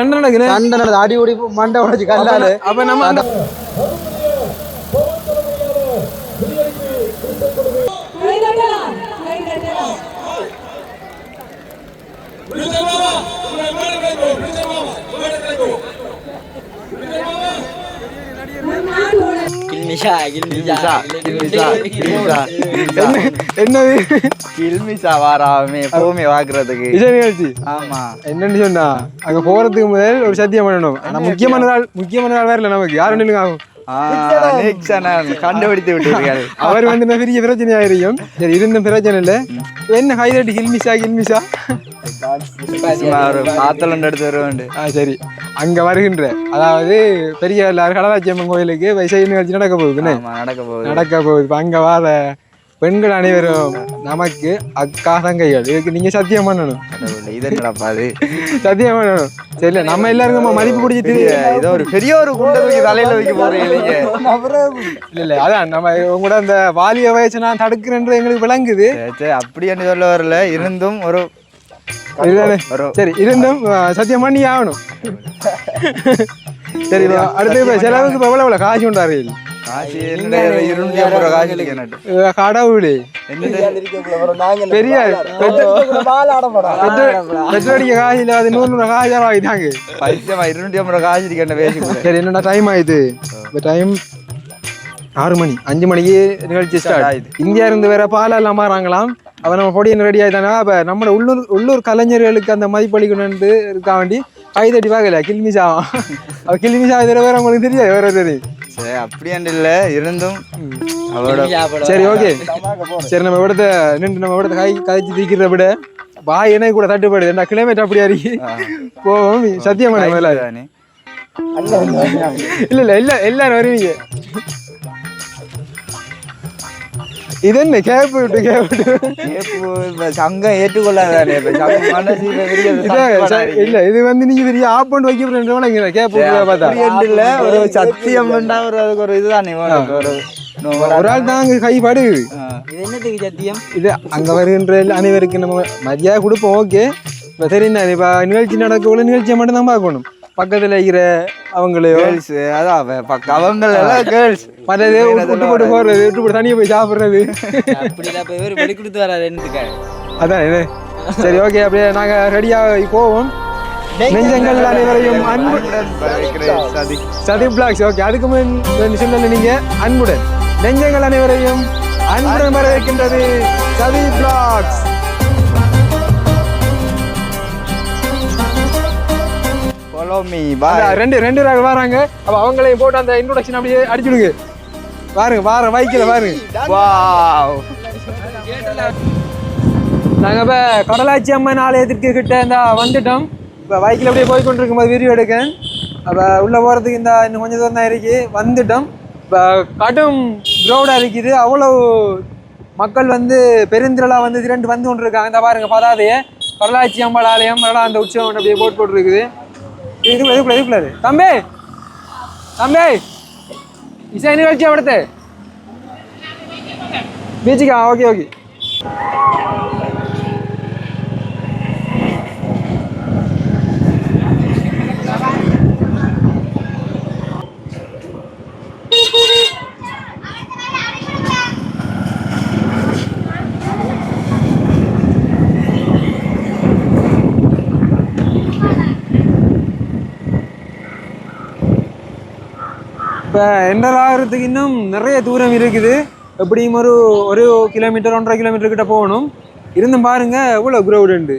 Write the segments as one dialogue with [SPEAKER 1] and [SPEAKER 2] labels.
[SPEAKER 1] சண்டை நடக்குது அடி ஓடி மண்டை உடைச்சு கல்லால
[SPEAKER 2] அப்ப நம்ம அந்த என்னது
[SPEAKER 1] கில்மிஷா வாராமே எப்பவுமே வாக்குறதுக்கு
[SPEAKER 2] இசை நிகழ்ச்சி.
[SPEAKER 1] ஆமா
[SPEAKER 2] என்னன்னு சொன்னா அங்க போறதுக்கு முதல் ஒரு சத்தியம் பண்ணணும். ஆனா முக்கியமான நாள் வரல நமக்கு யாரும் நில்லுங்க ஆகும்
[SPEAKER 1] கண்டுபிடித்து விட்டீர்கள்.
[SPEAKER 2] அவர் வந்து பெரிய பிரச்சனை ஆயிருக்கும். சரி இருந்த பிரச்சனை இல்லை. என்ன ஹைலைட் கில்மிஷா
[SPEAKER 1] பாத்தலம் எடுத்து வருவாண்டு.
[SPEAKER 2] சரி அங்க வருகின்ற அதாவது பெரிய கடலாட்சி அம்மன் கோயிலுக்கு இசை நிகழ்ச்சி நடக்க போகுது. இப்ப அங்க வார பெண்கள் அனைவரும் நமக்கு அக்கா தங்கைகள். இதுக்கு நீங்க சத்தியம் பண்ணணும். சத்தியம் பண்ணணும். சரி நம்ம எல்லாருக்கும் மதிப்பு குடிச்சிட்டு
[SPEAKER 1] ஏதோ ஒரு பெரிய ஒரு குண்டை தலையில வைக்க போறீங்க.
[SPEAKER 2] இல்ல அதான் நம்ம உங்களோட அந்த வாலிய வயசு நான் தடுக்கிறேன் எங்களுக்கு விளங்குது.
[SPEAKER 1] அப்படி என்று சொல்ல வரல. இருந்தும் ஒரு
[SPEAKER 2] சரி இருந்தும் சத்தியம் பண்ணி ஆகணும். சரி அடுத்து செலவுக்கு எவ்வளவு காசு உண்டாரு? கடவுளே பெரிய பெட்ரோல் காசு இல்ல. அது 100 காசு ஆகிட்டாங்க.
[SPEAKER 1] 250 காசு இருக்க.
[SPEAKER 2] சரி என்னடா டைம் ஆயிடுது. இப்போ டைம் 6 மணி. 5 மணிக்கு நிகழ்ச்சி ஸ்டார்ட். இந்தியா இருந்து வேற பால எல்லாம் மாறாங்களாம். அப்ப நம்ம பொடியின் ரெடி ஆயிட்டானா. அப்ப நம்ம உள்ளூர் கலைஞர்களுக்கு அந்த மதிப்பளிக்கணும்னு இருக்கா வேண்டி கைதட்டி பார்க்கல கில்மிஷா. அவ கில்மிஷா இதில் வேற உங்களுக்கு தெரியாது வேற தெரியும்.
[SPEAKER 1] சரி அப்படியாண்டு இல்லை இருந்தும் அவரோட.
[SPEAKER 2] சரி ஓகே சரி நம்ம இடத்த நின்று நம்ம இடத்த கதைச்சு தீக்கிறத விட வாய் எனக்கு கூட தட்டுப்பாடு. என்ன கிளைமேட் அப்படியா இருக்கு போவோம். சத்தியமான மேல இல்ல எல்லாரும் வருவீங்க. இது என்ன கேப்பு
[SPEAKER 1] சங்கம் ஏற்றுக்கொள்ளாதானே.
[SPEAKER 2] இல்ல இது வந்து நீங்க பெரிய ஆப் பண்ணி வைக்க கேப்பு
[SPEAKER 1] இல்ல ஒரு சத்தியம் ஒரு இதுதானே.
[SPEAKER 2] ஒரு ஆள் தான் அங்க கைப்பாடு.
[SPEAKER 1] என்னத்துக்கு சத்தியம்?
[SPEAKER 2] இது அங்க வருகின்ற அனைவருக்கு நம்ம மரியாதை கொடுப்போம். ஓகே இப்ப தெரியுதா இப்ப நிகழ்ச்சி நடக்க நிகழ்ச்சியை மட்டும் தான் பார்க்கணும். பக்கத்துல இருக்கிற அவங்களே மற்றது விட்டு போட்டு போடுறது விட்டு போட்டு தனியா போய் சாப்பிடுறது அதான் இது. சரி ஓகே அப்படியே நாங்க ரெடியா போவோம். நெஞ்சங்கள் அனைவரையும் சதி பிளாக்ஸ். ஓகே அதுக்கு முன் சொன்ன நீங்க அன்புடன் நெஞ்சங்கள் அனைவரையும் அன்புடன் வரவேற்கின்றது சதி பிளாக்ஸ். ரெண்டு ராக வராங்க. அப்ப அவங்களையும் போட்டு அந்த இன்ட்ரோடக்ஷன் அப்படியே அடிச்சுடுங்க. பாருங்க வார வைக்கல பாருங்க. நாங்க இப்ப கடலாட்சி அம்மன் ஆலயத்திற்கு கிட்ட வந்துட்டோம். இப்ப வைக்கில் அப்படியே போய் கொண்டிருக்கும் போது வீடியோ எடுக்க. அப்ப உள்ள போறதுக்கு இன்னும் கொஞ்சம் தூரம் தான் இருக்கு. வந்துட்டோம். இப்ப கடும் கிரௌடா இருக்குது. அவ்வளவு மக்கள் பெருந்திரளா திரண்டு வந்து கொண்டு இருக்காங்க. இந்த பாருங்க பதாதைய கடலாட்சி அம்மன் ஆலயம் அந்த உற்சவம் அப்படியே போட்டு இருக்குது. இதுக்குள்ளாது தம்பி இசை நிகழ்ச்சி அவடத்து பீச்சுக்கா. ஓகே இப்போ என்டர் ஆகிறதுக்கு இன்னும் நிறைய தூரம் இருக்குது. எப்படியும் ஒரு கிலோமீட்டர் 1.5 கிலோமீட்டர் கிட்ட போகணும். இருந்தும் பாருங்க எவ்வளோ க்ரௌடு உண்டு.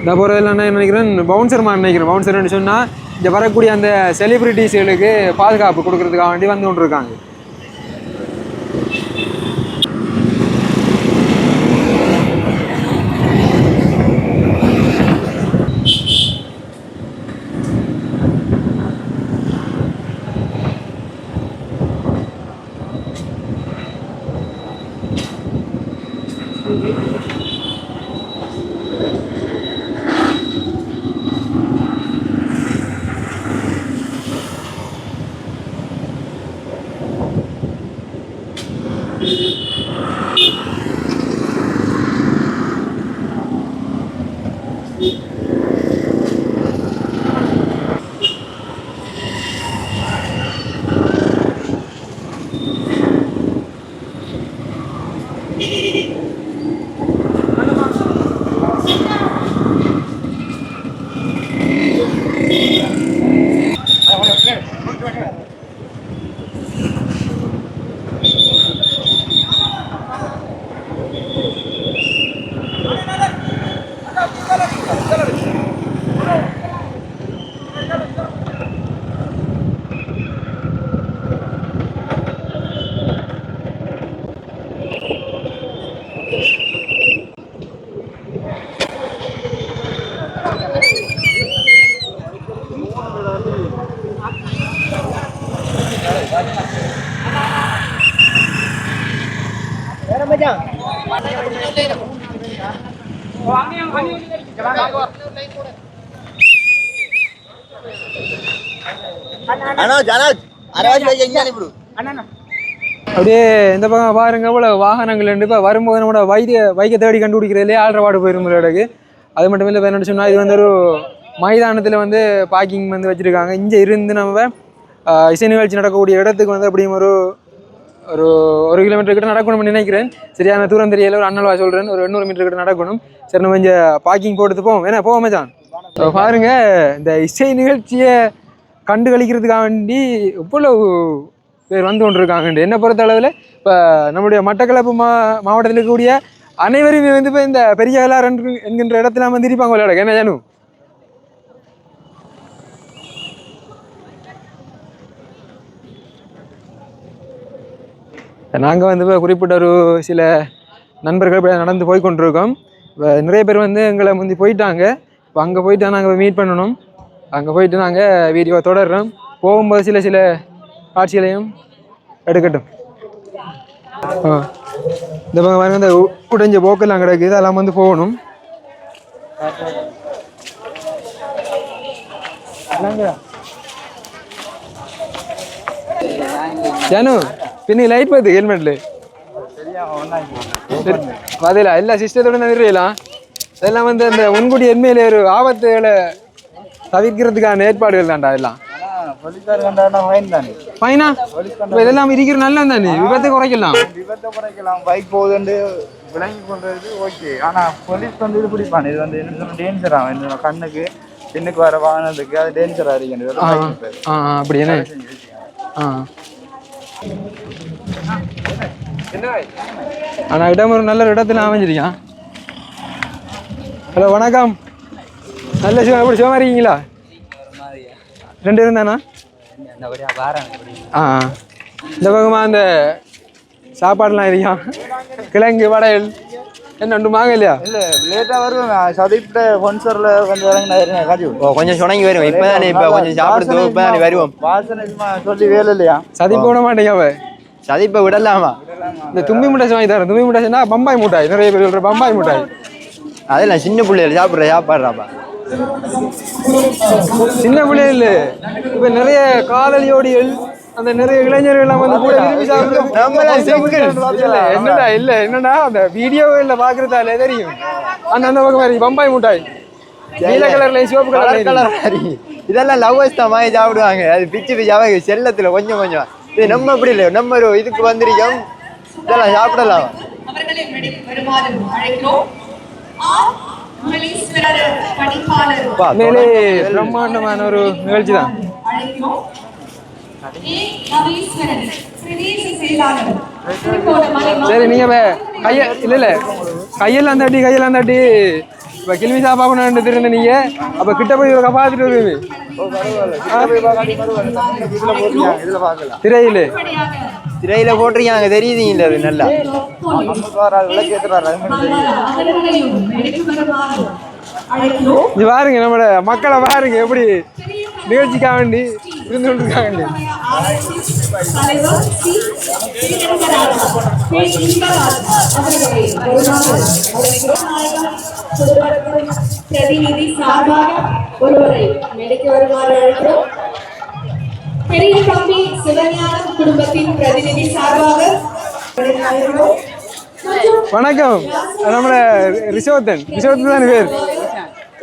[SPEAKER 2] இந்த போகிறதெல்லாம் என்ன நினைக்கிறேன் பவுன்சர்னு சொன்னால் இங்கே வரக்கூடிய அந்த செலிபிரிட்டிஸ்களுக்கு பாதுகாப்பு கொடுக்கறதுக்காக வேண்டி வந்து கொண்டு இருக்காங்க. அப்படியே இந்த பக்கம் பாருங்க போல வாகனங்கள் இப்போ வரும்போது நம்மளோட வைக்க தேடி கண்டுபிடிக்கிறதுலே ஆல்ரவாடு போயிருந்ததுக்கு. அது மட்டும் இல்லை என்ன சொன்னால் இது வந்து ஒரு மைதானத்தில் வந்து பார்க்கிங் வந்து வச்சுருக்காங்க. இங்கே இருந்து நம்ம இசை நிகழ்ச்சி நடக்கக்கூடிய இடத்துக்கு வந்து அப்படியும் ஒரு ஒரு 1 கிலோமீட்டர் கிட்ட நடக்கணும்னு நினைக்கிறேன். சரியான தூரம் தெரியல, ஒரு அண்ணல்வா சொல்கிறேன், ஒரு 800 மீட்டர் கிட்ட நடக்கணும். சரி நம்ம இங்கே பார்க்கிங் போட்டு போவோம். ஏன்னா போவோமே தான் பாருங்க. இந்த இசை நிகழ்ச்சியை கண்டு கழிக்கிறதுக்காக வேண்டி இவ்வளவு பேர் வந்து கொண்டிருக்காங்க. என்னை பொறுத்த அளவில் இப்போ நம்முடைய மட்டக்களப்பு மாவட்டத்தில் இருக்கக்கூடிய அனைவருமே வந்து இப்போ இந்த பெரிய கலார் என்கின்ற இடத்துல வந்து இருப்பாங்க விளையாட. என்ன ஜானு? நாங்கள் வந்து இப்போ குறிப்பிட்ட ஒரு சில நண்பர்கள் இப்போ நடந்து போய் கொண்டிருக்கோம். இப்போ நிறைய பேர் வந்து எங்களை முந்தி போயிட்டாங்க. இப்போ அங்கே போயிட்டு நாங்கள் மீட் பண்ணணும். அங்கே போயிட்டு நாங்கள் வீடியோ தொடர்றோம். போகும்போது சில காட்சிகளையும் எடுக்கட்டும். இந்த பக்கம் இந்த உடைஞ்ச போக்கெல்லாம் கிடக்குது, அதெல்லாம் வந்து போகணும். ஜானு பின்னி லைட் பார்த்து ஹெல்மெட்ல பதிலா எல்லா சிஸ்டத்தோட நிறுவலாம். அதெல்லாம் வந்து அந்த முன்கூடி என்மையில ஒரு ஆபத்துகளை தவிர்க்கிறதுக்கான ஏற்பாடுகள் தான்டா எல்லாம். இதெல்லாம் இருக்கிற நல்லா தானே, விபத்தை குறைக்கலாம்.
[SPEAKER 3] பைக் போகுது விளங்கி கொண்டது ஓகே. ஆனா போலீஸ் வந்து இது பிடிப்பான். இது வந்து என்ன டேஞ்சர் ஆகும் கண்ணுக்கு பின்னுக்கு வர வாங்கினதுக்கு, அது டேஞ்சரா இருக்கு.
[SPEAKER 2] அப்படி என்ன ஆனா இடம் ஒரு நல்ல இடத்துல அமைஞ்சிருக்கான். ஹலோ வணக்கம். நல்ல எப்படி சிவமா இருக்கீங்களா? 2 இருந்தானா? இந்த பக்கமா அந்த சாப்பாடுலாம் இருக்கான். கிழங்கு வடையல் என்ன ஒன்றுமாங்க இல்லையா?
[SPEAKER 3] இல்லை லேட்டாக வருவேன். சதிப்பிட்ட பொன்சரில் கொஞ்சம் இறங்கினா காட்சி
[SPEAKER 1] கொஞ்சம் சுணங்கி வருவோம். இப்போ தானே இப்போ கொஞ்சம் சாப்பிடுறது இப்போ தானே வருவோம்.
[SPEAKER 3] வாசனை சொல்லி வேலை இல்லையா?
[SPEAKER 2] சதிப்பு விட மாட்டேங்க. அவ
[SPEAKER 1] சதிப்பை விடலாமா?
[SPEAKER 2] இந்த தும்பி முட்டாய் வாங்கி தரேன். தும்பி முட்டாய் சொன்னா பம்பாய் முட்டாய். நிறைய பேர் சொல்கிற பம்பாய் முட்டாய்.
[SPEAKER 1] அதெல்லாம் சின்ன பிள்ளைகள் சாப்பாடுறாப்பா.
[SPEAKER 2] சின்ன பிள்ளைகள் இப்போ நிறைய காதலியோடிகள் அந்த நிறைய இளைஞர்கள் வந்து கூட விரும்பி சாப்பிடுறது. என்னடா இல்லை என்னடா அந்த வீடியோவில் பார்க்கறதால தெரியும். அந்த பக்கம் மாதிரி பம்பாய் முட்டாய் நீல கலர்ல சிவப்பு கலர்
[SPEAKER 1] இதெல்லாம் லவ்வர்ஸ் தான் வாங்கி சாப்பிடுவாங்க. அது பிச்சு பிச்சு செல்லத்துல கொஞ்சம் கொஞ்சம். இது நம்ம அப்படி இல்லை, நம்ம ஒரு இதுக்கு வந்திருக்கோம், இதெல்லாம் சாப்பிடலாம்.
[SPEAKER 2] மேலே பிரம்மாண்டமான ஒரு நிகழ்ச்சி தான். சரி நீங்க கையெல்லாம் தட்டி இப்ப கிளம்பி சாப்பாடு தெரிந்த நீங்க அப்ப கிட்ட போய் பார்த்துட்டு வருவீங்க.
[SPEAKER 1] திரையில போட்டிருக்காங்க தெரியுதுங்களா? அது நல்லா
[SPEAKER 2] இது பாருங்க, நம்மளோட மக்களை பாருங்க எப்படி நிகழ்ச்சிக்காக வேண்டி இருந்து கொண்டிருக்காங்க.
[SPEAKER 4] பிரதிநிதி சார்பாக ஒருவரை மேடைக்கு வருமாறு அழைக்கிறோம். பெரிய தம்பி சிவஞானம் குடும்பத்தின் பிரதிநிதி சார்பாக
[SPEAKER 2] வணக்கம். நம்மள ரிஷோத்தன் தான் பேர்.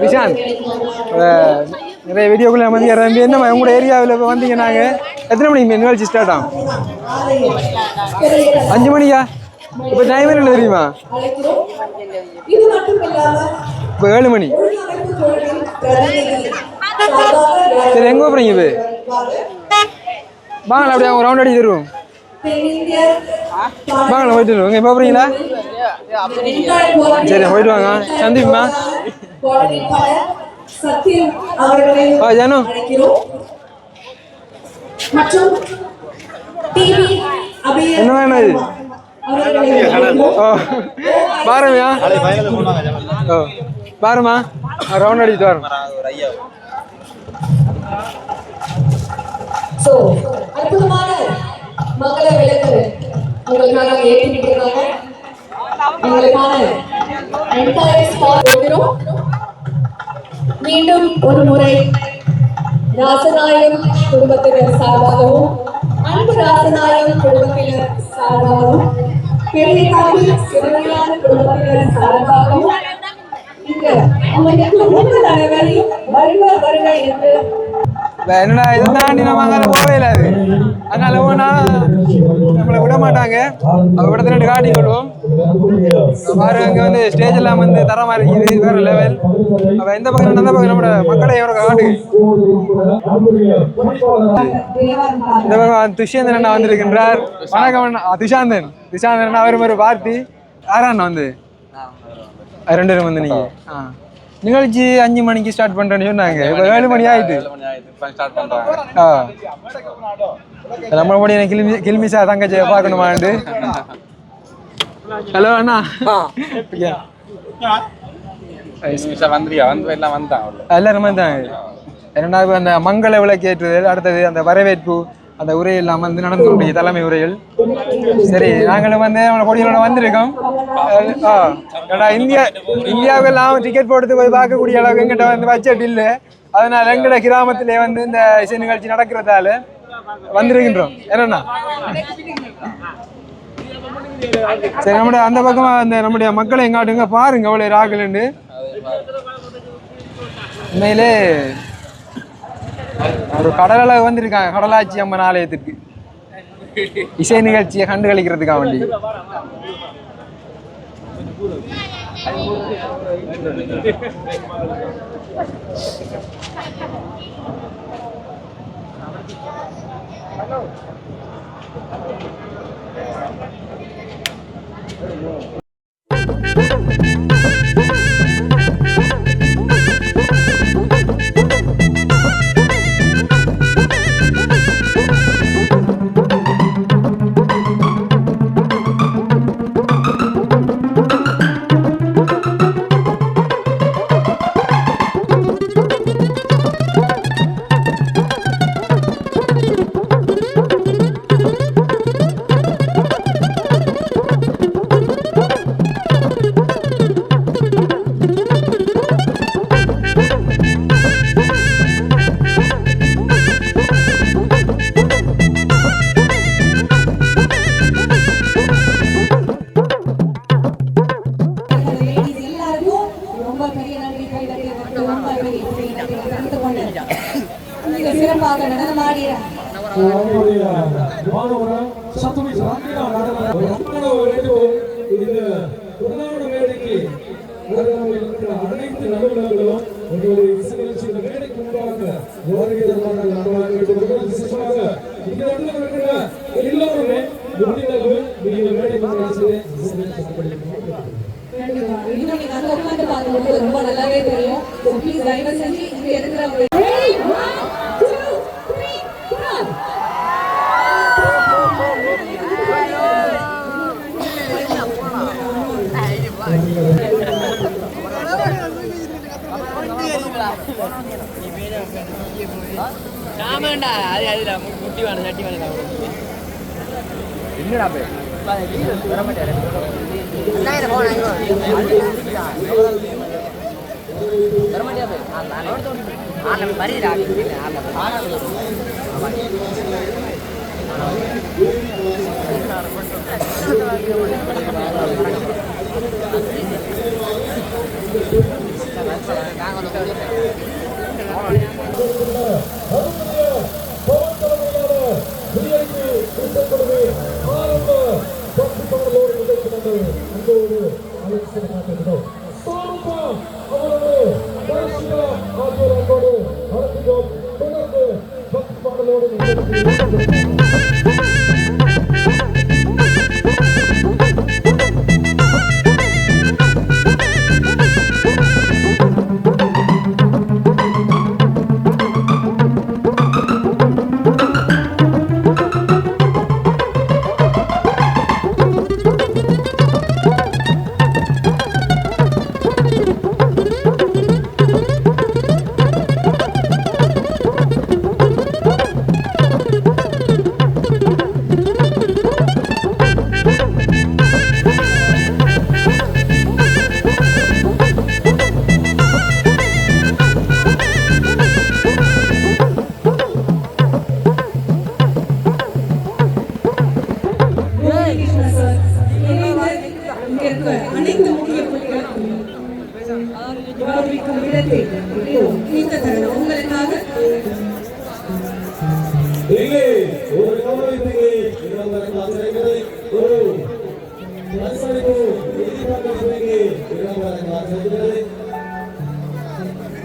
[SPEAKER 2] விஷாந்த் நிறைய வீடியோக்குள்ள வந்து இறம்பி என்ன உங்களோட ஏரியாவில் இப்போ வந்தீங்க நாங்கள் எத்தனை மணிக்கு நிகழ்ச்சி ஸ்டார்ட் ஆகும் 5 மணிக்கா இப்போ டைம் என்ன தெரியுமா இப்போ 7 மணி சரி எங்கே போகிறீங்க இப்போ வாங்கலாம் அப்படியே அவங்க ரவுண்ட் அடி தருவோம் வாங்கலாம் போயிட்டு வருவோம் எங்கே போகிறீங்களா சரி போயிட்டு வாங்க சந்திப்பா ஜானு என்ன வேணும் இது பாருமையா பாருமா ரவுண்ட் அடிச்சுட்டு வரோம்
[SPEAKER 4] அற்புதமான மங்கள விளக்கு உங்களுக்காக ஏற்றிருக்கிறாங்க உங்களுக்கான மீண்டும் ஒரு முறை ராசநாயகம் குடும்பத்தினர் சார்பாகவும் அன்பு ராசநாயகம் குடும்பத்தினர் சார்பாகவும் பெரிய தாவி சிறுமையான குடும்பத்தினர் சார்பாகவும் இங்க அவங்களுக்கு உங்கள் அனைவரையும் வருக வருக என்று
[SPEAKER 2] என்னடா இதை தாண்டி நம்ம அங்கே போவே இல்லாது அதனால போனா நம்மளை விட மாட்டாங்க அவங்க இடத்துல 2 காட்டி கொள்வோம் பாரு அங்கே வந்து ஸ்டேஜ் எல்லாம் வந்து தரமா இருக்குது வேற லெவல் அவ எந்த பக்கம் அந்த பக்கம் நம்மளோட மக்களை எவ்வளோ காட்டு இந்த பக்கம் துஷாந்தன் அண்ணா வந்திருக்கின்றார் வணக்கம் அண்ணா துஷாந்தன் அண்ணா அவர் ஒரு பார்ட்டி யாரா அண்ணா வந்து 2 பேரும் வந்து நீங்க நிகழ்ச்சி 5 மணிக்கு ஸ்டார்ட் பண்றேன்னு சொன்னாங்க இப்போ 7 மணி ஆயிட்டு நம்ம முடிய கில்மிசா தங்கச்சியை பார்க்கணுமாண்டு ஹலோ அண்ணா எல்லாரும் வந்தாங்க 2வது அந்த மங்கள விளக்கேற்றுதல் அடுத்தது அந்த வரவேற்பு அந்த உரையெல்லாம் வந்து நடந்து தலைமை உரைகள் சரி நாங்களும் வந்து அவனை கொடிகளோட வந்திருக்கோம் இந்தியாவுக்கெல்லாம் டிக்கெட் போட்டு போய் பார்க்கக்கூடிய அளவுக்கு எங்கிட்ட வந்து பட்ஜெட் இல்லை அதனால எங்கட கிராமத்திலே வந்து இந்த இசை நிகழ்ச்சி நடக்கிறதால வந்திருக்கின்றோம் என்னன்னா சரி நம்முடைய அந்த பக்கமா அந்த நம்முடைய மக்களை எங்காட்டுங்க பாருங்க அவ்வளோ ராகலண்டு உண்மையிலே ஒரு கடலாக வந்திருக்காங்க கடலாட்சி அம்மன் ஆலயத்துக்கு இசை நிகழ்ச்சியை கண்டு கழிக்கிறதுக்காக வேண்டி
[SPEAKER 4] ரொம்ப நல்லாவே தெரியும்.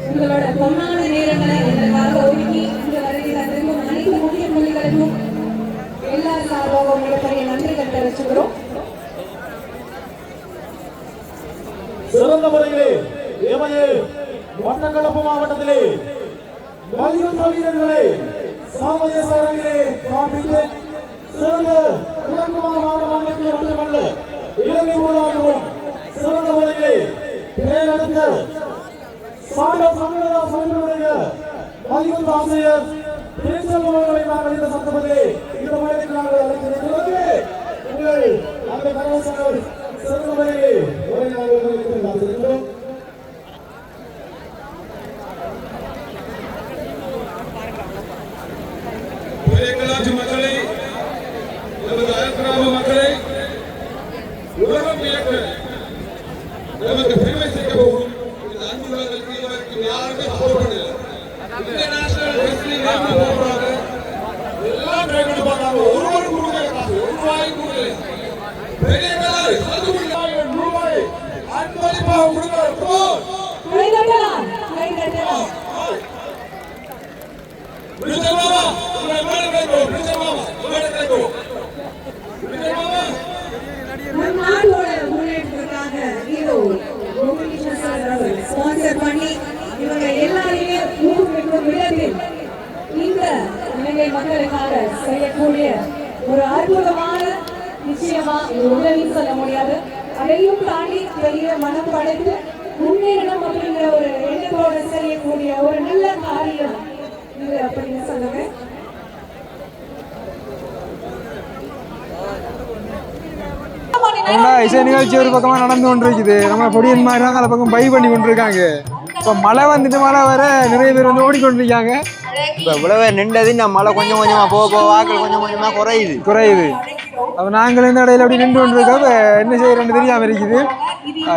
[SPEAKER 4] உங்களோட பொன்னான நேரங்களை எங்களுக்காக ஒதுக்கி இங்கு வருகிற அனைத்து முக்கிய பள்ளிகளுக்கும் எல்லா சார்பாக மிகப்பெரிய நன்றிகள் தெரிவிச்சுக்கிறோம்.
[SPEAKER 5] சிறந்த முறையிலே எமது மட்டக்களப்பு மாவட்டத்திலே வலியுறுத்த வீரர்களை சாமதேச அரங்கிலே காண்பித்து சிறந்த கிழக்கு மாவட்டத்தில் மட்டுமல்ல இலங்கை ஊராகவும் சிறந்த முறையிலே பேரெடுத்த சங்கடைய வலியுறுத்த ஆசிரியர் திருச்செல்வங்களை நாங்கள் இந்த சட்டத்திலே இந்த முறைக்கு நாங்கள் அழைக்கிறோம். உங்கள் அந்த கரவசங்கள் சிறந்த முறையிலே உரை நாங்கள் காத்திருக்கிறோம். மக்களை நமது அயற்கிராம மக்களை உலகம் வியக்க நமக்கு பெருமை சேர்க்க போகும் இந்த அன்பு விழாவிற்கு யாருமே சப்போர்ட் பண்ணல. இன்டர்நேஷனல் ரெஸ்லிங் போறாங்க, எல்லாம் ட்ரை பண்ணி பார்த்தாங்க. ஒருவர் கொடுக்கல காசு, ஒரு ரூபாய் கொடுக்கல. பெரிய கலர் ரூபாய் அன்பளிப்பாக கொடுக்கிறோம்.
[SPEAKER 4] கைதட்டலாம், கைதட்டலாம். நம் நாட்டோட முன்னேற்றத்துக்காக ஹீரோ கோபிகிருஷ்ண சார் அவர்கள் ஸ்பான்சர் பண்ணி இவங்க எல்லாரையுமே ஊக்குவிக்கும் விதத்தில் இந்த இலங்கை மக்களுக்காக செய்யக்கூடிய ஒரு அற்புதமான நிச்சயமா ஒரு உதவி சொல்ல முடியாது. அதையும் தாண்டி பெரிய மனம் படைத்து முன்னேறணும் அப்படிங்கிற ஒரு எண்ணத்தோடு செய்யக்கூடிய ஒரு நல்ல காரியம் இது அப்படின்னு சொல்லுவேன்.
[SPEAKER 2] இசை நிகழ்ச்சி ஒரு பக்கமா நடந்து கொண்டிருக்குது. நம்ம பொடியன் மாதிரி அந்த பக்கம் பை பண்ணி கொண்டிருக்காங்க. இப்போ மழை வந்துட்டு மழை வர நிறைய பேர் வந்து ஓடிக்கொண்டிருக்காங்க.
[SPEAKER 1] இப்போ இவ்வளவு நின்றது நான் மழை கொஞ்சம் கொஞ்சமா போக போக வாக்கள் கொஞ்சம் கொஞ்சமா குறையுது.
[SPEAKER 2] அப்போ நாங்கள் இந்த இடையில அப்படி நின்று கொண்டிருக்கோம். என்ன செய்யறோன்னு தெரியாம இருக்குது.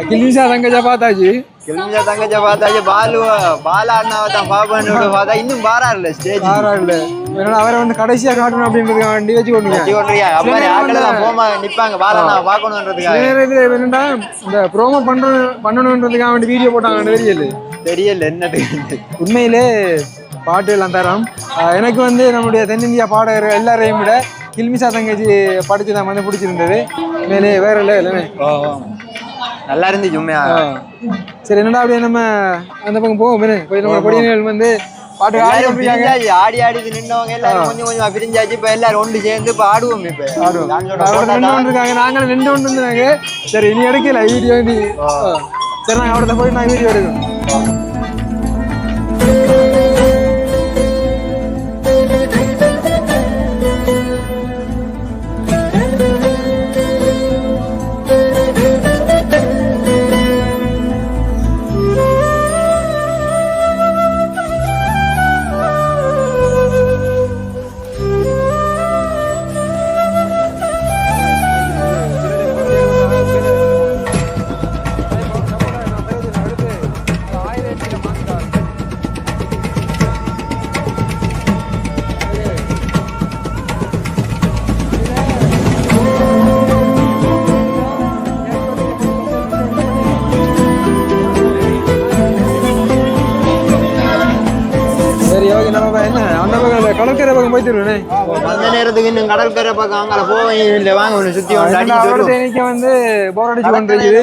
[SPEAKER 2] கிளிமிஷா தங்கச்சா பார்த்தாச்சு, பாலா அண்ணாவை தான் பாப்பான்னு பார்த்தா இன்னும் பாராருல ஸ்டேஜ் ஏன்னா அவரை வந்து கடைசியா காட்டணும் அப்படின்றதுக்கு வேண்டி வச்சு நிப்பாங்க பாலா அண்ணாவை பார்க்கணுன்றதுக்காக. என்னன்னா இந்த ப்ரோமோ பண்ணணுன்றதுக்காக வேண்டி வீடியோ போட்டாங்கன்னு தெரியல என்னது. உண்மையிலே பாட்டு எல்லாம் தரோம். எனக்கு வந்து நம்முடைய தென்னிந்தியா பாடகர்கள் எல்லாரையும் விட கில்மிஷா தங்கச்சி படிச்சு தான் வந்து பிடிச்சிருந்தது. உண்மையிலே வேற இல்லைன்னு
[SPEAKER 1] நல்லா இருந்துச்சு உண்மையா.
[SPEAKER 2] சரி, என்னடா அப்படியே நம்ம அந்த பக்கம் போவோம். போய் நம்ம பொடியன்கள் வந்து பாட்டு
[SPEAKER 1] ஆடி ஆடி நின்றவங்க எல்லாரும் கொஞ்சம் கொஞ்சமா பிரிஞ்சாச்சு. இப்ப எல்லாரும் ஒன்று சேர்ந்து இப்ப ஆடுவோம்.
[SPEAKER 2] இருக்காங்க, நாங்களும் நின்று கொண்டு இருந்தாங்க. சரி, இனி எடுக்கல வீடியோ. நீ சரி, நாங்கள் அவர்கிட்ட போய் நான் வீடியோ எடுக்கணும். என்ன அந்த பக்கம் கடற்கரை பக்கம் போயிட்டு இருக்கேன்.
[SPEAKER 1] அந்த நேரத்துக்கு இன்னும் கடற்கரை பக்கம் அங்கே போவீங்க வாங்க ஒன்று சுற்றி
[SPEAKER 2] இன்னைக்கு வந்து போர் அடிச்சு கொண்டிருக்குது.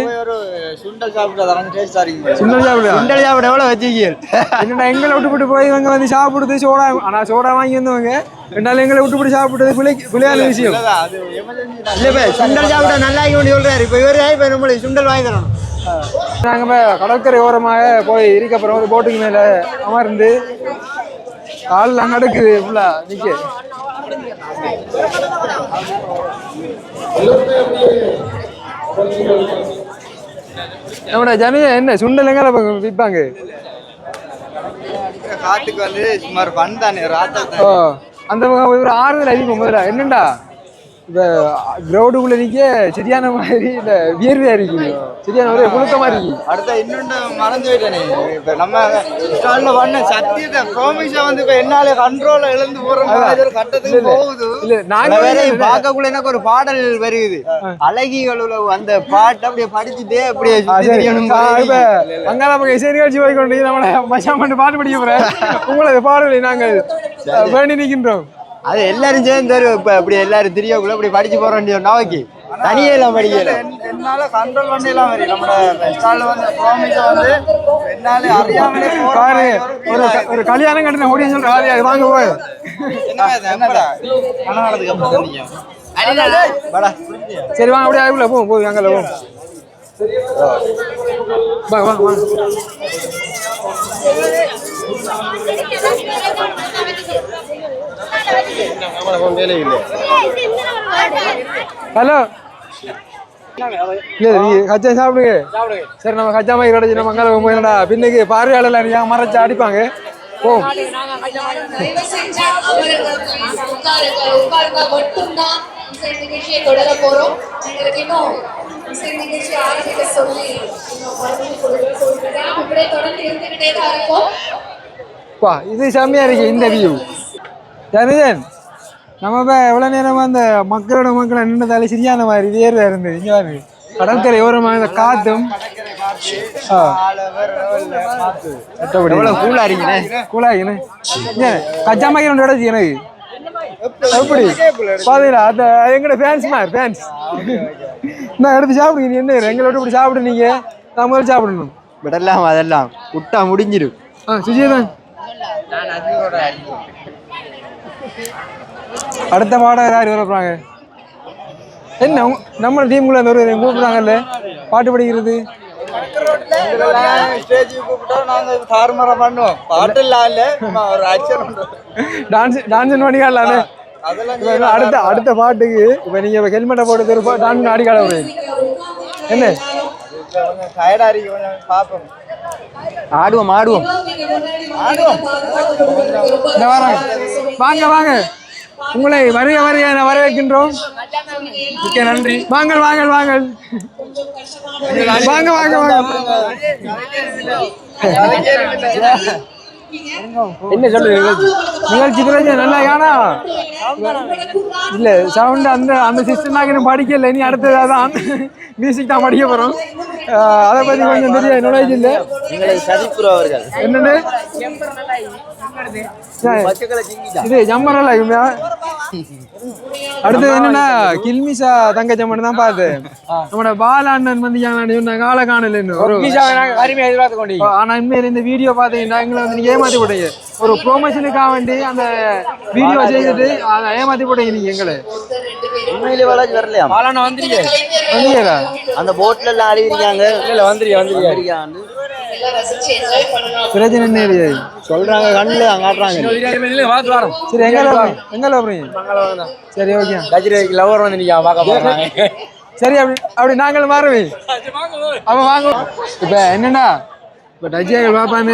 [SPEAKER 3] சுண்டல் சாப்பிட்டா டேஸ்டா இருக்கு.
[SPEAKER 2] சுண்டல்
[SPEAKER 1] சாப்பிட எவ்வளோ வச்சுக்கீங்க?
[SPEAKER 2] என்னடா எங்களை விட்டுப்பட்டு போய் இவங்க வந்து சாப்பிடுறது சோடா. ஆனால் சோடா வாங்கி வந்தவங்க ரெண்டாலும் எங்களை விட்டுப்பட்டு சாப்பிடுறது பிள்ளையான விஷயம்.
[SPEAKER 1] இல்லை சுண்டல் சாப்பிட்டா நல்லா இருக்கு சொல்றாரு. இப்போ இவரு இப்போ நம்மளுக்கு சுண்டல் வாங்கி தரணும்.
[SPEAKER 2] நாங்கள் இப்போ கடற்கரை ஓரமாக போய் இருக்கப்பறம் ஒரு போட்டுக்கு மேலே அமர்ந்து காலில் நடக்குது ஃபுல்லா நிற்க. நம்மளோட ஜனங்க என்ன சுண்டல் எங்கே விற்பாங்க?
[SPEAKER 3] காட்டுக்கு வந்து சுமார் வந்தானே
[SPEAKER 2] ஓ அந்த ஒரு ஆறுதல் அதிகம் முதல்ல என்னண்டா இப்போ கிரௌண்டுக்குள்ள நிற்க சரியான மாதிரி இந்த வியர்வையா இருக்குது. சரியான ஒரு புழுக்க மாதிரி இருக்கு.
[SPEAKER 3] அடுத்த இன்னொன்று மறந்து போயிட்டானே. இப்போ நம்ம ஸ்டாலில் பண்ண சத்தியத்தை ப்ரோமிஸை வந்து இப்போ என்னால கண்ட்ரோல இழந்து போகிற கட்டத்துக்கு போகுது.
[SPEAKER 2] இல்லை நாங்கள்
[SPEAKER 1] பார்க்கக்குள்ள எனக்கு ஒரு பாடல் வருது. அழகிகள் அந்த பாட்டு அப்படியே படிச்சுட்டே அப்படியே
[SPEAKER 2] இப்போ அங்கால பக்கம் இசை நிகழ்ச்சி போய் கொண்டு நம்மளை மச்சான் பண்ணி பாட்டு படிக்க போகிறேன். உங்களது பாடலை நாங்கள் வேண்டி நிற்கின்றோம்.
[SPEAKER 1] அது எல்லாரும் சேர்ந்து இப்ப அப்படி எல்லாரும் தெரியக்குள்ள இப்படி படிச்சு போற வேண்டிய நோக்கி தனியே எல்லாம் படிக்கல.
[SPEAKER 3] என்னால கண்ட்ரோல் பண்ணலாம் வரி நம்ம ஸ்டாலில் வந்து ப்ரோமிஸை வந்து என்னால அறியாமலே
[SPEAKER 2] ஒரு கல்யாணம் கட்டின ஓடிய சொல்ற வாங்க போய் சரி வாங்க அப்படியே ஆகுல போய் அங்கே போவோம். வாங்க வாங்க வாங்க. ஹலோ இல்ல நீ கச்சா சாப்பிடுங்க. சரி நம்ம கச்சா மாதிரி கிடைச்சி நம்ம அங்கே போயிடா. பின்னுக்கு பார்வையாளர் நீங்க மறைச்சு அடிப்பாங்க. ஓ இது செம்மையா இருக்கு இந்த வியூ. ஜனஜன் நம்ம இப்போ எவ்வளோ நேரம் அந்த மக்களோட மக்களை நின்றதாலே சரியான மாதிரி வேர்வை இருந்தது. இங்கே பாருங்க கடற்கரை ஓரமாக இந்த காத்தும் கூலாகினே கச்சா மாதிரி ஒன்று கிடச்சி எனக்கு எப்படி பாத்தீங்களா? அந்த எங்களோட ஃபேன்ஸ் மாதிரி ஃபேன்ஸ் நான் எடுத்து சாப்பிடுங்க. நீ என்ன எங்களோட இப்படி சாப்பிடு. நீங்க நான் முதல்ல சாப்பிடணும்.
[SPEAKER 1] விடலாம் அதெல்லாம் விட்டா முடிஞ்சிடும்.
[SPEAKER 2] சுஜிதான் அடுத்த பாடம் யார் வர போறாங்க? என்ன நம்ம டீமுக்குள்ள ஒரு கூப்பிடுறாங்கல்ல பாட்டு படிக்கிறது. டான்ஸ் வடிகாடலானே. அடுத்த பாட்டுக்கு இப்ப நீங்க ஹெல்மெட்டை போட்டு டான்ஸ் அடிக்காட என்ன
[SPEAKER 1] ஆடுவோம் ஆடுவோம்
[SPEAKER 2] வாங்க வாங்க உங்களை வருக வருக என வரவேற்கின்றோம். மிக்க நன்றி. வாங்கள் வாங்கள் வாங்கள் வாங்க வாங்க வாங்க. என்ன சொல்றது நிகழ்ச்சி பிரச்சனை நல்லா ஏன்னா இல்ல சவுண்ட் அந்த சிஸ்டம் படிக்கல. இனி அடுத்ததான் மியூசிக் தான் படிக்க போறோம். அதை பத்தி கொஞ்சம் தெரிய நாலேஜ் இல்லை. என்னன்னு இது ஜம்மர் அடுத்தது என்னன்னா கில்மிஷா தங்க ஜம்மன் தான் பார்த்தேன். நம்மளோட பாலாண்ணன் வந்து சொன்னாங்க ஆளை காணல. ஆனா உண்மையில இந்த வீடியோ பார்த்தீங்கன்னா எங்களை வந்து நீங்க ஏமாத்தி போட்டீங்க. ஒரு ப்ரொமோஷனுக்காக வேண்டி அந்த வீடியோ செய்துட்டு அதை ஏமாத்தி போட்டீங்க நீங்க எங்களை.
[SPEAKER 1] உண்மையிலே வளர்ச்சி வரலையா?
[SPEAKER 3] பாலாண்ணா வந்துருக்கேன்
[SPEAKER 2] வந்தீங்களா?
[SPEAKER 1] அந்த போட்ல எல்லாம் அழுகிறீங்க.
[SPEAKER 3] இல்ல வந்துருக்கேன்
[SPEAKER 2] பிரச்சனை என்ன
[SPEAKER 1] சொல்றாங்க கண்ணுல காட்டுறாங்க.
[SPEAKER 2] சரி எங்க போறீங்க? சரி ஓகே
[SPEAKER 3] லவர் வந்து நீங்க பார்க்க போறாங்க.
[SPEAKER 2] சரி அப்படி நாங்களும் மாறுவேன். அப்ப வாங்க. இப்ப என்னன்னா இப்ப டஜியாக்கள் பார்ப்பாங்க.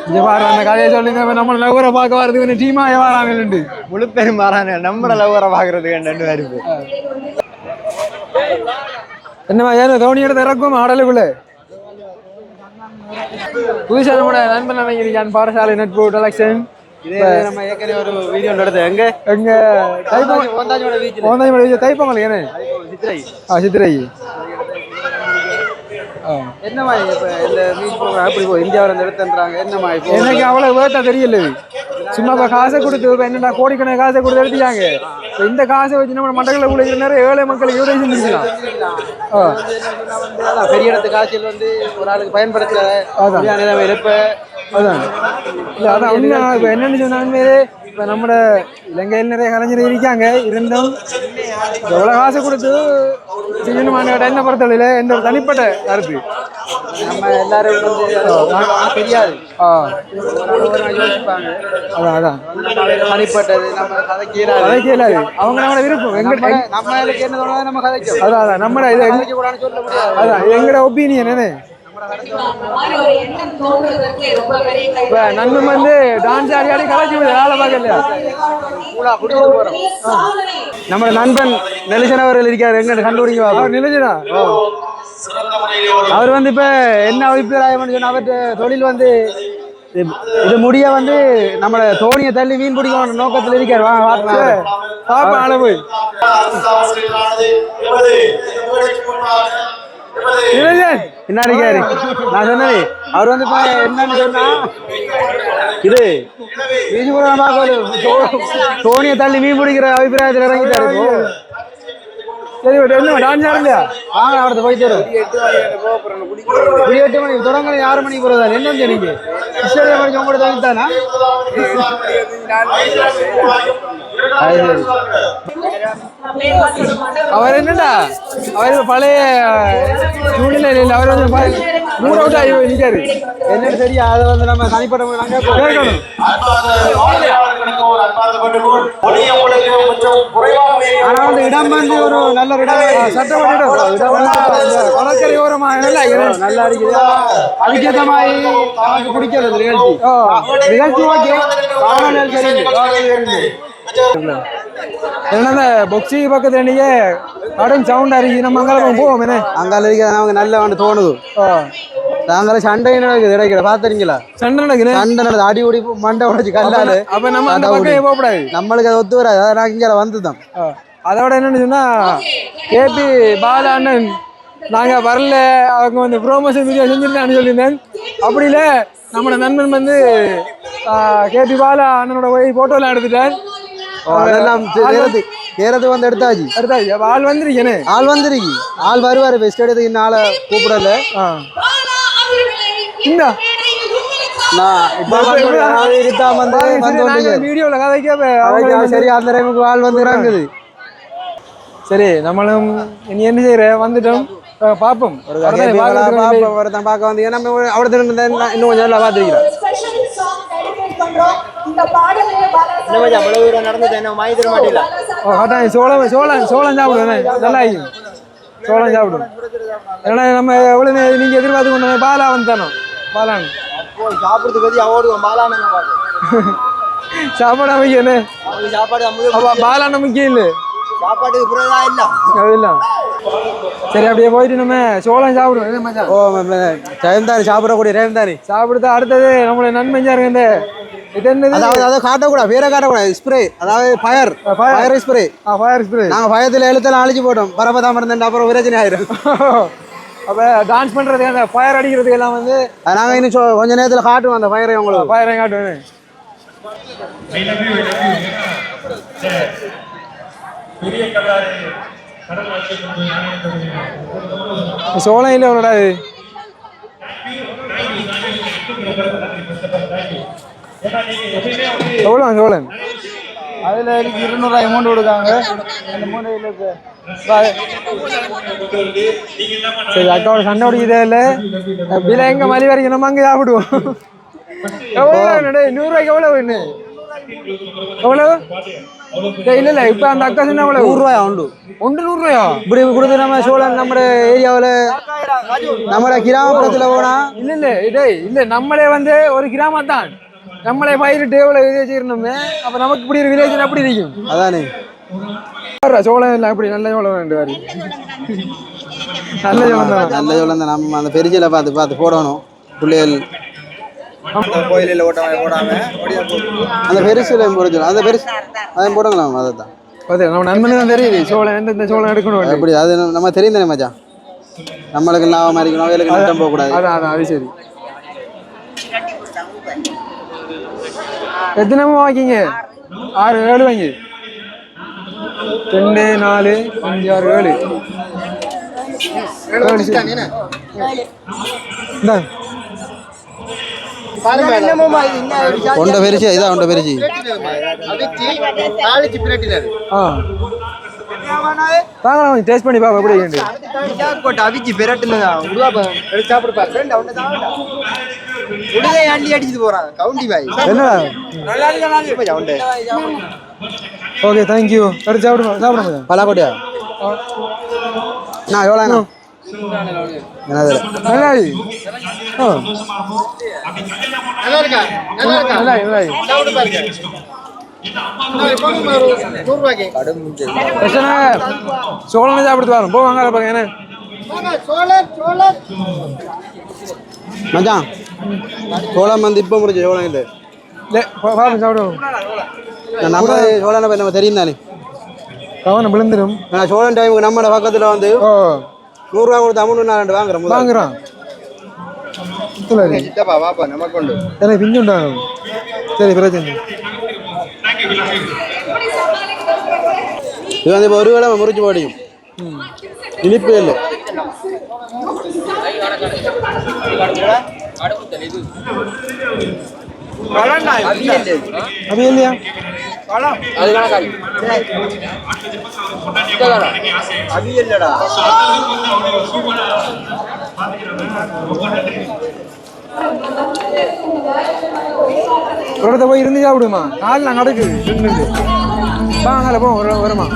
[SPEAKER 2] இங்க பாரு அந்த கதையை சொல்லுங்க. நம்ம லவரை பார்க்க வரதுக்கு டீமா வராங்க.
[SPEAKER 1] முழு பேரும் மாறாங்க. நம்மள லவரை பாக்குறதுக்கு ரெண்டு பேருக்கு
[SPEAKER 2] என்னமா ஏன்னா தோனி எடுத்து இறக்கும் ஆடலுக்குள்ள புதுசா நம்மளோட நண்பன் நினைக்கிறீங்க பாடசாலை நட்பு எலெக்ஷன்.
[SPEAKER 1] நம்ம ஏற்கனவே ஒரு வீடியோ எடுத்தோம்.
[SPEAKER 2] எங்க தைப்பொங்கல் ஏன்னா சித்திரை
[SPEAKER 3] என்னமா இப்ப இந்த மீட் ப்ரோக்ராம் எப்படி போய் இந்தியாவில் எடுத்துன்றாங்க? என்னமா இப்போ
[SPEAKER 2] எனக்கு அவ்வளவு வேட்டா தெரியல. சும்மா இப்போ காசை கொடுத்து இப்போ என்னடா கோடிக்கணக்கான காசை கொடுத்து எடுத்துக்காங்க. இப்போ இந்த காசை வச்சு நம்ம மண்டகளில் உள்ள நிறைய ஏழை மக்களுக்கு எவ்வளோ செஞ்சுக்கலாம்.
[SPEAKER 6] பெரிய இடத்து காய்ச்சல் வந்து ஒரு ஆளுக்கு பயன்படுத்தல. அதான் இருப்ப
[SPEAKER 2] அதான் இல்லை அதான் ஒன்று இப்போ என்னென்னு சொன்னாலுமே இப்போ நம்மளோட இலங்கையில் நிறைய கலைஞர்கள் இருக்காங்க. இருந்தும் எவ்வளோ காசை கொடுத்து செய்யணுமான என்ன பொறுத்தவரையில் எந்த ஒரு தனிப்பட்ட கருத்து
[SPEAKER 6] நம்ம எல்லாரும் வந்து தெரியாது.
[SPEAKER 2] யோசிப்பாங்க. அதான் அதான்
[SPEAKER 6] தனிப்பட்டது நம்ம
[SPEAKER 2] கதைக்கலாது அவங்க நம்மளோட விருப்பம்.
[SPEAKER 6] நம்ம என்ன சொல்றது நம்ம கதைக்கும்.
[SPEAKER 2] அதான் அதான் நம்மளோட இது
[SPEAKER 6] சொல்ல முடியாது.
[SPEAKER 2] அதான் எங்களோட ஒப்பீனியன் என்ன. இப்போ நன்மை வந்து டான்ஸ் ஆடி ஆடி கலைச்சி வேலை பார்க்கலையா.
[SPEAKER 6] நம்ம நண்பன் நெலிசன் அவர்கள் இருக்காரு. எங்க கண்டுபிடிக்க
[SPEAKER 2] நிலைஞ்சனா
[SPEAKER 6] அவர் வந்து இப்ப என்ன அபிப்பிராயம் சொன்ன அவர்கிட்ட தொழில் வந்து இது முடிய வந்து நம்மள தோணியை தள்ளி மீன் பிடிக்கணும் நோக்கத்தில் இருக்காரு.
[SPEAKER 2] பாப்பா அளவு
[SPEAKER 6] என்ன இருக்காரு. நான் சொன்னது அவர் வந்து இப்ப என்னன்னு சொன்னா இது தோணியை தள்ளி மீன் பிடிக்கிற அபிப்பிராயத்தில் இறங்கிட்டாரு.
[SPEAKER 2] சரி என்ன டான்ஸ் ஆடலையா.
[SPEAKER 6] வாங்க அவரது போயிட்டு வரும். 8 மணிக்கு தொடங்க 6 மணிக்கு போறதா என்ன நீங்க இஸ்ரேலிய மணிக்கு உங்களோட தங்கித்தானா.
[SPEAKER 2] அவர் என்னடா அவர் பழைய சூழ்நிலையில் அவர் வந்து மூட் அவுட் ஆகி நிற்காரு.
[SPEAKER 6] என்னன்னு தெரியா அதை வந்து நம்ம தனிப்பட்ட கேட்கணும். ஆனா வந்து இடம் வந்து ஒரு நல்ல இடம் சட்டப்பட்ட
[SPEAKER 2] கடற்கரை ஓரமாக நல்லா
[SPEAKER 6] இருக்குது. அதுக்கேற்ற மாதிரி நமக்கு பிடிக்கிறது நிகழ்ச்சி ஓகே.
[SPEAKER 2] என்னன்னா பொக்ஸி பக்கத்துல நீங்க கடும் சவுண்டா இருக்கு. நம்ம அங்கால போவோம் என்ன
[SPEAKER 6] அங்கால இருக்கிறது நமக்கு நல்ல வந்து தோணுது. நாங்கள சண்டை நடக்குது இடைக்கிற பாத்துறீங்களா.
[SPEAKER 2] சண்டை நடக்குது.
[SPEAKER 6] சண்டை நடக்குது. அடி உடி மண்டை உடைச்சு கல்லாது.
[SPEAKER 2] அப்ப நம்ம அந்த பக்கம் போகக்கூடாது.
[SPEAKER 6] நம்மளுக்கு அது ஒத்து வராது. அதை நாங்கள் இங்கே வந்துதான்.
[SPEAKER 2] அதோட என்னன்னு சொன்னா கேபி பாலா அண்ணன் நாங்க வரல அவங்க வந்து ப்ரோமோஷன் வீடியோ செஞ்சிருந்தான்னு சொல்லியிருந்தேன். அப்படி இல்லை நம்மளோட நண்பன் வந்து கேபி பாலா அண்ணனோட போய் போட்டோலாம் எடுத்துட்டார்.
[SPEAKER 6] அதெல்லாம் நேரத்து வந்து எடுத்தாச்சு.
[SPEAKER 2] ஆள் வந்துருக்கேனே.
[SPEAKER 6] ஆள் வந்துருக்கு. ஆள் வருவாரு. பெஸ்ட் எடுத்து இன்னும் ஆளை கூப்பிடல.
[SPEAKER 2] வீடியோல கதைக்க
[SPEAKER 6] சரி அந்த டைமுக்கு ஆள் வந்துறாங்குது.
[SPEAKER 2] சரி நம்மளும் இனி என்ன செய்யற வந்துட்டோம் பாப்போம்.
[SPEAKER 6] பார்க்க வந்து நம்ம அவட இன்னும் கொஞ்சம் நல்லா பார்த்துருக்கிறோம்.
[SPEAKER 2] சோளம் சோளம் சோளம் சாப்பிடுவேன் நல்லா ஆகும். சோளம் சாப்பிடும். ஏன்னா நம்ம எவ்வளவு நீங்க எதிர்பார்த்து கொண்டு பாலா வந்து தானோ பாலான்
[SPEAKER 6] சாப்பிடுறதுக்கு ஓடுவோம். பாலான
[SPEAKER 2] சாப்பாடு அமைக்கணே. பாலான முக்கியம் இல்லை.
[SPEAKER 6] சாப்பாட்டுக்கு
[SPEAKER 2] இல்ல. சரி அப்படியே போயிட்டு நம்ம சோளம் சாப்பிடுவோம்.
[SPEAKER 6] ஓ டைம் தானே சாப்பிடக்கூடிய டைம் தானே.
[SPEAKER 2] சாப்பிடுறது அடுத்தது நம்மளோட நன்மைஞ்சா இருக்கு. இந்த இது என்னது
[SPEAKER 6] அதை காட்டக்கூடாது. வேற காட்டக்கூடாது. ஸ்ப்ரே அதாவது ஃபயர் ஸ்ப்ரே.
[SPEAKER 2] ஃபயர் ஸ்ப்ரே
[SPEAKER 6] நாங்க பயத்துல எழுத்தெல்லாம் அழிச்சு போட்டோம். பரபதாம இருந்தேன் அப்புறம் பிரச்சனை ஆயிரும்.
[SPEAKER 2] அப்ப டான்ஸ் பண்றது அந்த ஃபயர் அடிக்கிறதுக்கு எல்லாம் வந்து
[SPEAKER 6] நாங்க இன்னும் கொஞ்ச நேரத்துல காட்டுவோம். அந்த ஃபயரை உங்களுக்கு
[SPEAKER 2] ஃபயரை காட்டுவேன். சோளம் இல்லை அவனோட எவ்வளோ சோளம்
[SPEAKER 6] அதுல 200 அமௌண்ட் கொடுக்காங்க.
[SPEAKER 2] சரி அக்காவோட சண்டை ஓடிக்குதே இல்லை. பில எங்க மலி வரைக்கும் நம்ம அங்கே சாப்பிடுவோம். எவ்வளோ 100 ரூபாய்க்கு எவ்வளோ வேணு எவ்வளவு இல்ல இல்ல இப்ப அந்த அக்கா சொன்ன
[SPEAKER 6] 100 ரூபாயா உண்டு.
[SPEAKER 2] 100 ரூபாயா
[SPEAKER 6] இப்படி கொடுத்து நம்ம சோழன் நம்ம ஏரியாவில் நம்ம கிராமப்புறத்துல போனா
[SPEAKER 2] இல்ல இல்ல இதே இல்ல நம்மளே வந்து ஒரு கிராமம் தான். நம்மளே பயிரிட்டு எவ்வளவு இதே செய்யணுமே. அப்ப நமக்கு இப்படி ஒரு வில்லேஜ் அப்படி இருக்கும்.
[SPEAKER 6] அதானே
[SPEAKER 2] சோளம் இல்லை அப்படி நல்ல சோளம் வேண்டு. நல்ல சோளம் தான்.
[SPEAKER 6] நல்ல சோளம் தான். நம்ம அந்த பெருசில பார்த்து பார்த்து போடணும். பிள்ளைகள் கோயிலில் போடாம அந்த பெருசுல போடணும். அந்த பெருசு அதை போடலாம். அதை தான்
[SPEAKER 2] நம்ம நண்பனு தான் தெரியுது சோளம் எந்த சோளம் எடுக்கணும்
[SPEAKER 6] அப்படி. அது நம்ம தெரியும் தானே மச்சான். நம்மளுக்கு லாபம் இருக்கணும். அவைகளுக்கு நட்டம் போகக்கூடாது.
[SPEAKER 2] அதான் அது சரி. எத்தனை வாங்கிங்க 6 7 வாங்கி 2 4 5 6 7
[SPEAKER 6] உண்ட பெருச்சு இதான் உண்ட பெருச்சு
[SPEAKER 2] தாங்க கொஞ்சம் டேஸ்ட் பண்ணி பாப்பா எப்படி இருக்கு
[SPEAKER 1] போட்டு அவிச்சு பிரட்டுனதா சாப்பிடு பாரு உடனே அள்ளி அடிச்சுட்டு போறான் கவுண்டி பாய்
[SPEAKER 2] என்னடா
[SPEAKER 1] உண்டு
[SPEAKER 2] ஓகே தேங்க் யூ எடுத்து சாப்பிடுங்க
[SPEAKER 6] பலாக்கோட்டியா நான் எவ்வளோ என்னது
[SPEAKER 2] நல்லா இருக்கு நல்லா இருக்கு சோழனை சாப்பிடுத்து வரோம் போவாங்க பாருங்க என்ன
[SPEAKER 6] மச்சான் சோளம் வந்து இப்போ முடிஞ்சு சோளம் இல்லை
[SPEAKER 2] சாப்பிடுவோம்
[SPEAKER 6] நம்ம சோழனை நம்ம தெரியும் தானே
[SPEAKER 2] கவனம் விழுந்துடும்
[SPEAKER 6] சோழன் டைமுக்கு நம்ம பக்கத்தில் வந்து 100 ரூபா கொடுத்து 3
[SPEAKER 2] வாங்குறோம்
[SPEAKER 1] வாப்பா நமக்கு உண்டு
[SPEAKER 2] எனக்கு பிஞ்சு உண்டாகும் சரி பிரச்சனை
[SPEAKER 6] இது வந்து இப்போ ஒரு வேளை முறிச்சு போடியும் இனிப்பு இல்லை
[SPEAKER 2] அப்படி இல்லையா ஒரு இடத்த போய் இருந்து சாப்பிடுமா கால் நான் நடக்குது வாங்கல போ வருமா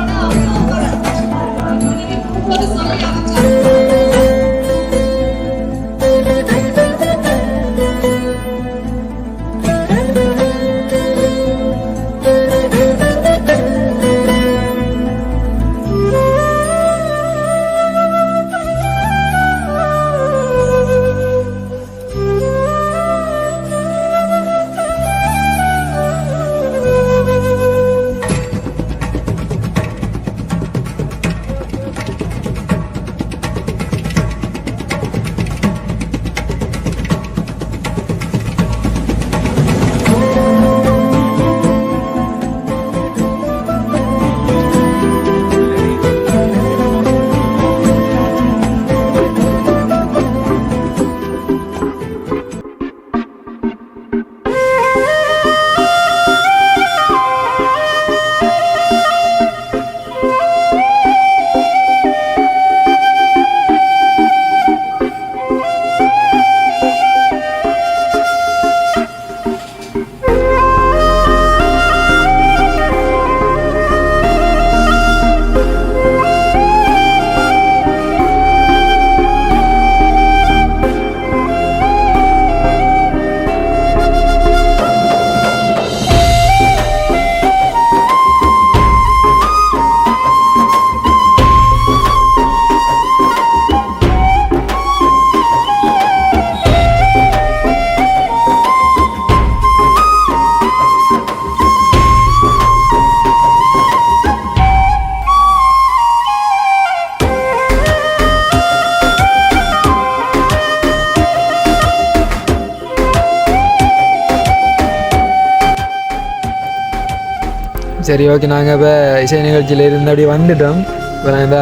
[SPEAKER 2] சரி ஓகே நாங்கள் இப்போ இசை நிகழ்ச்சியில் இருந்து அப்படியே வந்துட்டோம் இப்போ நாங்கள் இந்த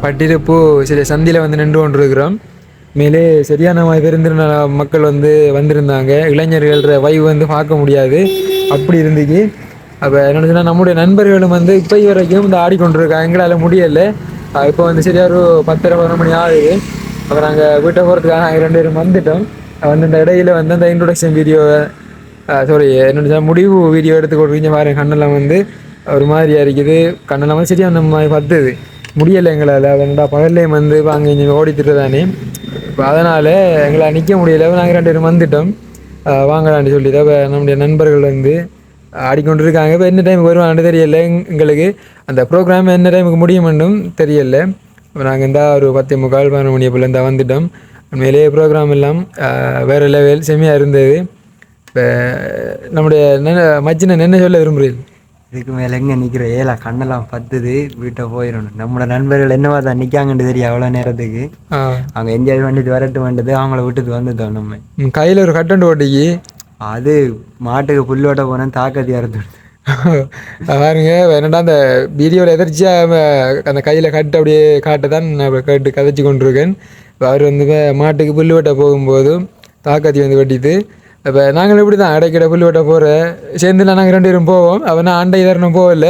[SPEAKER 2] பட்டிருப்பு சரி சந்தியில் வந்து நின்று கொண்டிருக்கிறோம் மேலே சரியான பெருந்திருந்த மக்கள் வந்து வந்திருந்தாங்க இளைஞர்கள்ற வைவு வந்து பார்க்க முடியாது அப்படி இருந்துச்சு அப்போ என்னென்னு சொன்னால் நம்முடைய நண்பர்களும் வந்து இப்போ வரைக்கும் இந்த ஆடிக்கொண்டிருக்காங்க எங்களால் முடியலை இப்போ வந்து சரியாக ஒரு 10:30 மணி ஆகுது அப்போ நாங்கள் வீட்டை போகிறதுக்காக நாங்கள் 2 பேரும் வந்துட்டோம் வந்து இந்த இடையில வந்து அந்த இன்ட்ரொடக்ஷன் வீடியோவை என்னோட முடிவு வீடியோ எடுத்து கொடுக்குறீங்க பாருங்க கண்ணெல்லாம் வந்து ஒரு மாதிரியா இருக்குது கண்ணெல்லாம் வந்து சரியாக நம்ம பத்துது முடியலை எங்களால் என்னடா பகல்லையும் வந்து வாங்க இங்கே ஓடித்துட்டு தானே இப்போ அதனால் எங்களால் நிற்க முடியலை நாங்கள் 2 பேரும் வந்துட்டோம் வாங்கலான்னு சொல்லி தான் நம்முடைய நண்பர்கள் வந்து ஆடிக்கொண்டு இருக்காங்க இப்போ என்ன டைமுக்கு வருவான்னு தெரியலை எங்களுக்கு அந்த ப்ரோக்ராம் என்ன டைமுக்கு முடியுமென்னும் தெரியலை இப்போ நாங்கள் இந்த ஒரு 10:45 12 மணி போல் இருந்தால் வந்துட்டோம் உண்மையிலேயே ப்ரோக்ராம் எல்லாம் வேறு லெவல் செம்மையாக இருந்தது இப்போ நம்முடைய மச்சினன் என்ன சொல்ல விரும்புகிறீர்கள்
[SPEAKER 1] இதுக்கு மேலே எங்கே நிற்கிற ஏலா கண்ணெல்லாம் பத்துது வீட்டை போயிடணும் நம்மளோட நண்பர்கள் என்னவா தான் நிற்காங்கன்னு தெரியும் அவ்வளோ நேரத்துக்கு அவங்க என்ஜாய் பண்ணிட்டு வரட்டு வேண்டது அவங்கள விட்டுட்டு வந்துட்டோம் நம்ம
[SPEAKER 2] கையில் ஒரு கட்டண்டு ஓட்டிக்கு
[SPEAKER 1] அது மாட்டுக்கு புல் வெட்ட போனேன் தாக்கத்தி அறுத்து
[SPEAKER 2] பாருங்க என்னடா அந்த வீடியோவில் எதிர்ச்சியாக அந்த கையில் கட்டு அப்படியே காட்டு தான் நான் கட்டு கதைச்சி கொண்டிருக்கேன். அவர் வந்து மாட்டுக்கு புல் வெட்ட போகும்போதும் தாக்கத்தி வந்து வெட்டிட்டு இப்போ நாங்கள் இப்படி தான் இடைக்கிட புல் வெட்ட போகிற சேர்ந்துலாம் நாங்கள் 2 பேரும் போவோம். அவனா அண்டை இதரணும் போகல.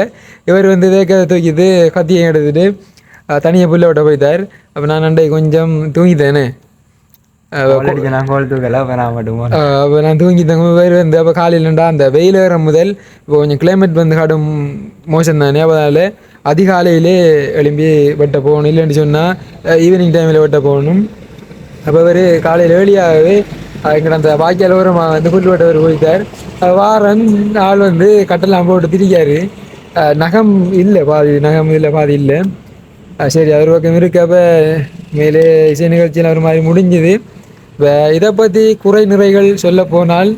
[SPEAKER 2] இவர் வந்து வேக்கதை தூக்கிட்டு கத்தியை எடுத்துட்டு தனியாக புல்ல வெட்ட போயிட்டார். அப்போ நான் அண்டை கொஞ்சம் தூங்கிட்டேனே. அப்போ நான் தூங்கிட்டேன். வேறு வந்து அப்போ காலையிலண்டா அந்த வெயில் ஏற முதல் இப்போ கொஞ்சம் கிளைமேட் வந்து கடும் மோசம் தானே. அதனால் அதிகாலையிலே எழும்பி வெட்ட போகணும். இல்லைன்னு சொன்னால் ஈவினிங் டைமில் வெட்ட போகணும். அப்போ அவர் காலையில் ஏர்லியாகவே எங்கள்ட அந்த வாய்க்கால் ஓரமாக வந்து புல் வெட்டவர் போயிட்டார். வாரன் ஆள் வந்து கட்டெல்லாம் போட்டு திரிக்காரு. நகம் இல்லை பாதி இல்லை. சரி அவர் பக்கம் இருக்கப்போ மேலே இசை நிகழ்ச்சியில் ஒரு மாதிரி முடிஞ்சுது. இப்போ இதை பற்றி குறை நிறைகள் சொல்ல போனால்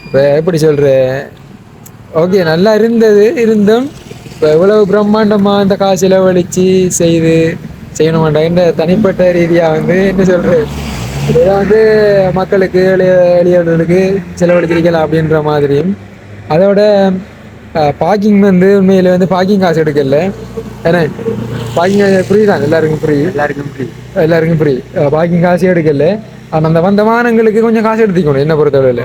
[SPEAKER 2] இப்போ எப்படி சொல்கிறேன், ஓகே நல்லா இருந்தும் இப்போ இவ்வளவு பிரம்மாண்டமாக இந்த காசு செலவழித்து செய்யணும் மாட்டாங்க. தனிப்பட்ட ரீதியாக வந்து என்ன சொல்கிறேன், இதை வந்து மக்களுக்கு எளியவர்களுக்கு செலவழிச்சிருக்கலாம் அப்படின்ற மாதிரியும். அதோட பார்க்கிங் வந்து உண்மையில் வந்து பார்க்கிங் காசு எடுக்கல. ஏன்னா பார்க்கிங் ஃப்ரீ தான், எல்லாருக்கும் ஃப்ரீ பார்க்கிங் காசு எடுக்கல. ஆனால் அந்த வந்த வாகனங்களுக்கு கொஞ்சம் காசு எடுத்துக்கணும் என்ன பொறுத்தவரையில்.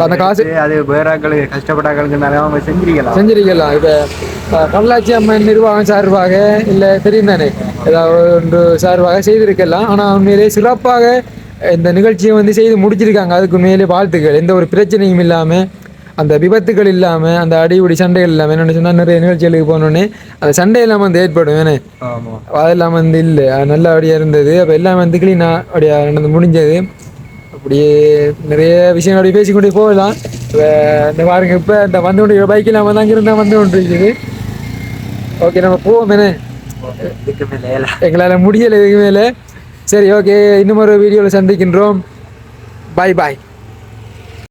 [SPEAKER 2] அந்த காசு
[SPEAKER 1] அது வேறாக்களுக்கு கஷ்டப்பட்டாக்களுக்குனால அவங்க
[SPEAKER 2] செஞ்சிருக்கலாம். இப்போ பொள்ளாச்சி அம்மன் நிர்வாகம் சார்பாக இல்லை தெரியும் தானே ஏதாவது ஒன்று சார்பாக செய்திருக்கலாம். ஆனால் உண்மையிலே சிறப்பாக இந்த நிகழ்ச்சியை வந்து செய்து முடிச்சிருக்காங்க. அதுக்கு உண்மையிலே வாழ்த்துக்கள். எந்த ஒரு பிரச்சனையும் இல்லாமல், அந்த விபத்துகள் இல்லாமல், அந்த அடிபடி சண்டைகள் இல்லாமல். என்னென்னு சொன்னால் நிறைய நிகழ்ச்சிகளுக்கு போனோடனே அந்த சண்டை எல்லாம் வந்து ஏற்படும் வேணே, அதெல்லாம் வந்து இல்லை நல்லபடியாக இருந்தது. அப்போ எல்லாம் வந்து கிளீனாக அப்படியே நடந்து முடிஞ்சது. அப்படியே நிறைய விஷயங்கள் அப்படி பேசிக்கொண்டே போகலாம். இந்த பாருங்க இப்போ இந்த வந்து கொண்டு பைக்கில் நம்ம தான் இருந்தால் வந்து கொண்டு இருக்குது. ஓகே நம்ம போவோம் தானே, எங்களால் முடியலை இதுக்கு மேலே. சரி ஓகே, இன்னும் ஒரு வீடியோவில் சந்திக்கின்றோம். பாய்.